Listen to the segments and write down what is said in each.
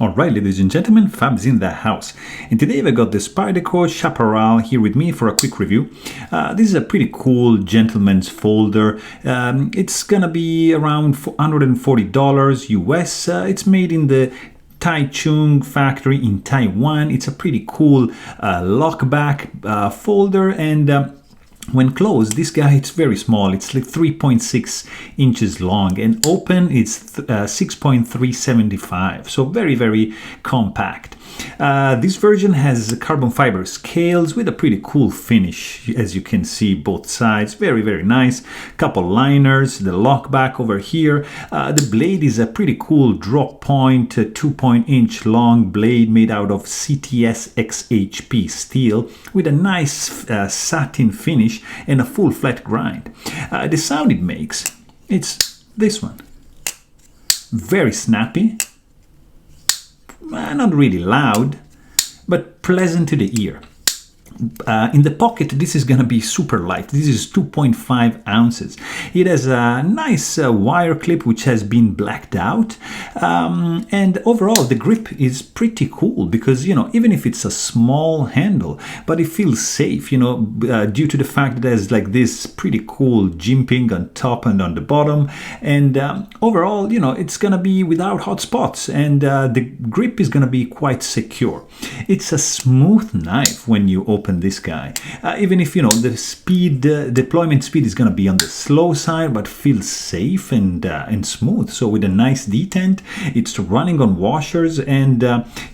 Alright, ladies and gentlemen, Fab's in the house. And today we got the Spyderco Chaparral here with me for a quick review. This is a pretty cool gentleman's folder. It's gonna be around $140 US. It's made in the Taichung factory in Taiwan. It's a pretty cool lockback folder, and when closed, this guy, it's very small. It's like 3.6 inches long, and open it's 6.375. So very, very compact. This version has carbon fiber scales with a pretty cool finish, as you can see both sides. Very, very nice. Couple liners, the lockback over here. The blade is a pretty cool drop point, 2-inch long blade made out of CTS XHP steel with a nice satin finish and a full flat grind. The sound it makes, it's this one. Very snappy. Not really loud, but pleasant to the ear. In the pocket, this is going to be super light. This is 2.5 ounces. It has a nice wire clip which has been blacked out, and overall the grip is pretty cool because, you know, even if it's a small handle, but it feels safe, you know, due to the fact that there's like this pretty cool jimping on top and on the bottom, and overall, you know, it's going to be without hot spots, and the grip is going to be quite secure. It's a smooth knife when you open this guy, even if, you know, the speed, deployment speed is going to be on the slow side, but feels safe and smooth. So with a nice detent, it's running on washers, and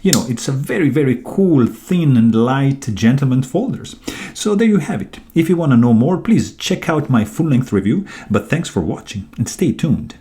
you know, it's a very, very cool, thin and light gentleman folders. So there you have it. If you want to know more, please check out my full-length review. But thanks for watching and stay tuned.